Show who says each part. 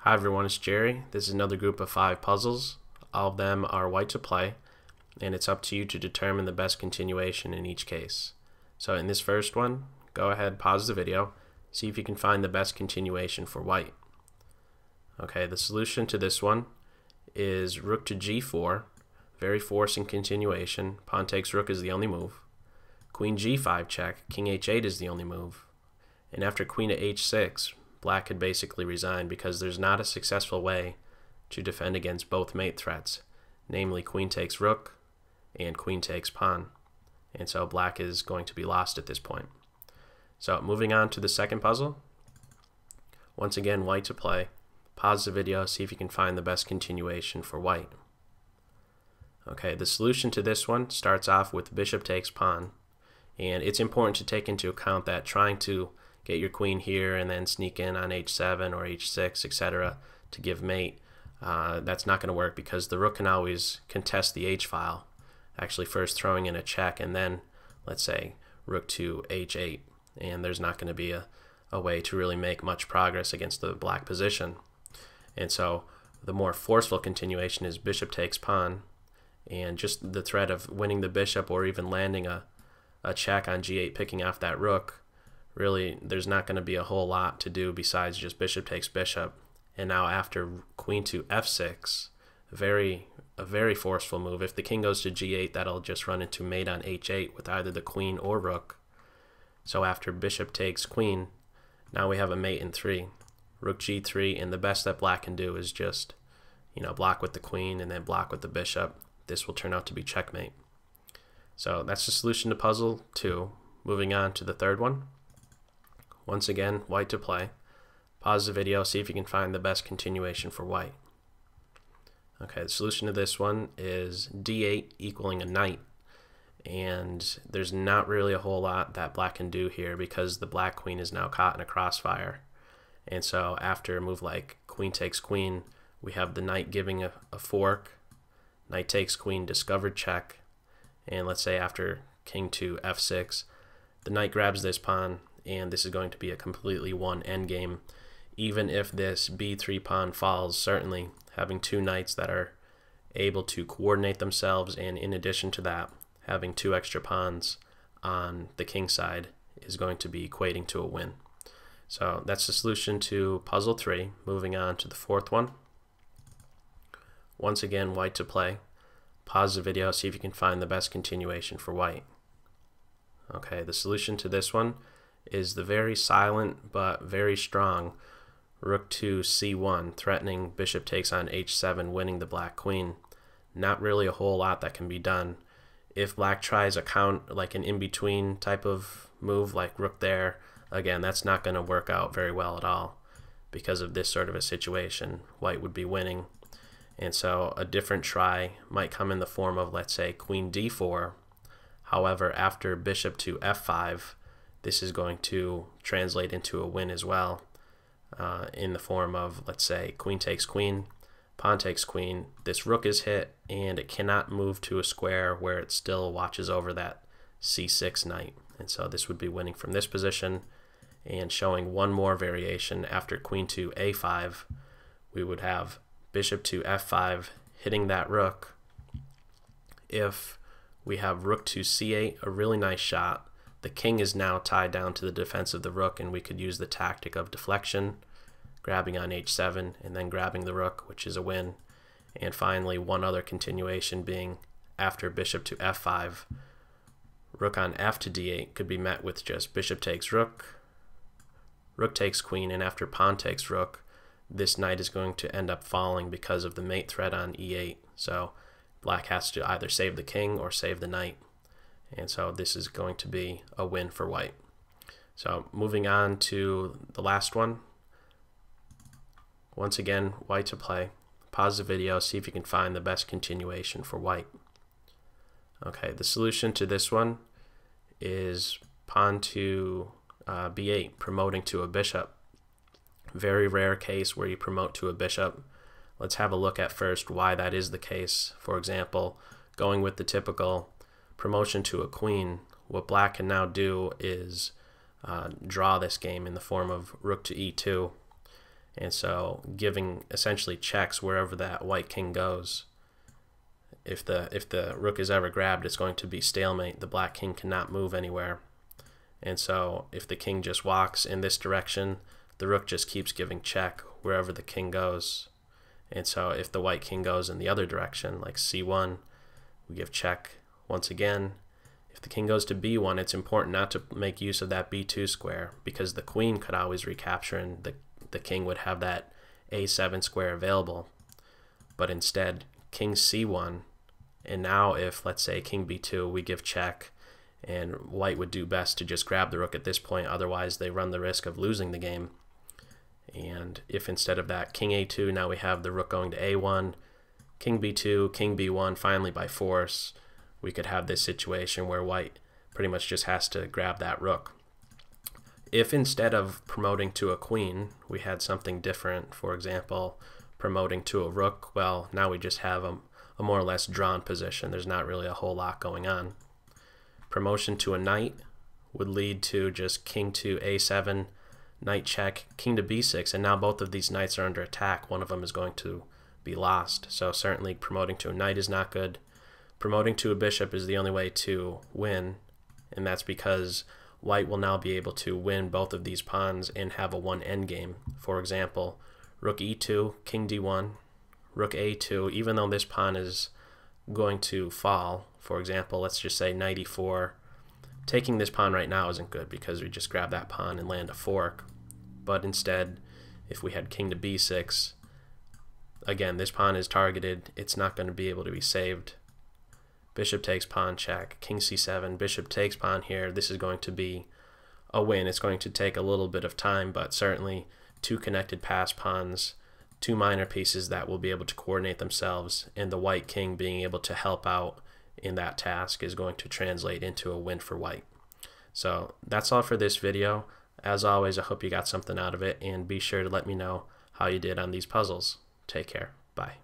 Speaker 1: Hi everyone, it's Jerry. This is another group of 5 puzzles. All of them are white to play, and it's up to you to determine the best continuation in each case. So in this first one, go ahead, pause the video, see if you can find the best continuation for white. Okay, the solution to this one is rook to g4, very forcing continuation. Pawn takes rook is the only move. Queen g5 check, king h8 is the only move. And after queen to h6, black could basically resign because there's not a successful way to defend against both mate threats, namely queen takes rook and queen takes pawn. And so black is going to be lost at this point. So moving on to the second puzzle. Once again, white to play. Pause the video, see if you can find the best continuation for white. Okay, the solution to this one starts off with bishop takes pawn. And it's important to take into account that trying to get your queen here and then sneak in on h7 or h6, etc. to give mate, that's not going to work because the rook can always contest the h-file, actually first throwing in a check and then, let's say, rook to h8. And there's not going to be a way to really make much progress against the black position. And so the more forceful continuation is bishop takes pawn, and just the threat of winning the bishop or even landing a check on g8 picking off that rook, really there's not going to be a whole lot to do besides just bishop takes bishop. And now after queen to f6, a very forceful move. If the king goes to g8, that'll just run into mate on h8 with either the queen or rook. So after bishop takes queen, now we have a mate in 3. Rook g3, and the best that black can do is just, block with the queen and then block with the bishop. This will turn out to be checkmate. So that's the solution to puzzle 2. Moving on to the third one. Once again, white to play. Pause the video, see if you can find the best continuation for white. Okay, the solution to this one is d8 equaling a knight. And there's not really a whole lot that black can do here because the black queen is now caught in a crossfire. And so after a move like queen takes queen, we have the knight giving a fork. Knight takes queen, discovered check. And let's say after king to f6, the knight grabs this pawn, and this is going to be a completely won endgame. Even if this b3 pawn falls, certainly having 2 knights that are able to coordinate themselves, and in addition to that, having 2 extra pawns on the king side is going to be equating to a win. So that's the solution to puzzle 3. Moving on to the fourth one. Once again, white to play. Pause the video, see if you can find the best continuation for white. Okay, the solution to this one is the very silent but very strong rook to c1, threatening bishop takes on h7, winning the black queen. Not really a whole lot that can be done. If black tries a count, like an in-between type of move like rook there, again, that's not going to work out very well at all because of this sort of a situation. White would be winning. And so a different try might come in the form of, let's say, queen d4. However, after bishop to f5, this is going to translate into a win as well, in the form of, let's say, queen takes queen, pawn takes queen. This rook is hit, and it cannot move to a square where it still watches over that c6 knight. And so this would be winning from this position. And showing one more variation, after queen to a5, we would have bishop to f5 hitting that rook. If we have rook to c8, a really nice shot, the king is now tied down to the defense of the rook, and we could use the tactic of deflection, grabbing on h7 and then grabbing the rook, which is a win. And finally, one other continuation being after bishop to f5, rook on f to d8 could be met with just bishop takes rook, rook takes queen, and after pawn takes rook, this knight is going to end up falling because of the mate threat on e8. So black has to either save the king or save the knight. And so this is going to be a win for white. So moving on to the last one. Once again, white to play. Pause the video, see if you can find the best continuation for white. Okay, the solution to this one is pawn to b8, promoting to a bishop. Very rare case where you promote to a bishop. Let's have a look at first why that is the case. For example, going with the typical promotion to a queen, what black can now do is draw this game in the form of rook to e2. and so giving essentially checks wherever that white king goes. If the rook is ever grabbed, it's going to be stalemate. The black king cannot move anywhere. And so if the king just walks in this direction, the rook just keeps giving check wherever the king goes. And so if the white king goes in the other direction, like c1, we give check once again. If the king goes to b1, it's important not to make use of that b2 square, because the queen could always recapture and the king would have that a7 square available. But instead, king c1, and now if, let's say, king b2, we give check, and white would do best to just grab the rook at this point, otherwise they run the risk of losing the game. And if instead of that, king a2, now we have the rook going to a1, king b2, king b1, finally by force, we could have this situation where white pretty much just has to grab that rook. If instead of promoting to a queen, we had something different, for example, promoting to a rook, well, now we just have a more or less drawn position. There's not really a whole lot going on. Promotion to a knight would lead to just king to a7, knight check, king to b6, and now both of these knights are under attack. One of them is going to be lost. So certainly promoting to a knight is not good. Promoting to a bishop is the only way to win, and that's because white will now be able to win both of these pawns and have a one endgame. For example, rook e2, king d1, rook a2, even though this pawn is going to fall, for example, let's just say knight e4, taking this pawn right now isn't good because we just grab that pawn and land a fork. But instead, if we had king to b6, again, this pawn is targeted, it's not going to be able to be saved. Bishop takes pawn check, king c7, bishop takes pawn here. This is going to be a win. It's going to take a little bit of time, but certainly two connected pass pawns, two minor pieces that will be able to coordinate themselves, and the white king being able to help out in that task is going to translate into a win for white. So that's all for this video. As always, I hope you got something out of it, and be sure to let me know how you did on these puzzles. Take care. Bye.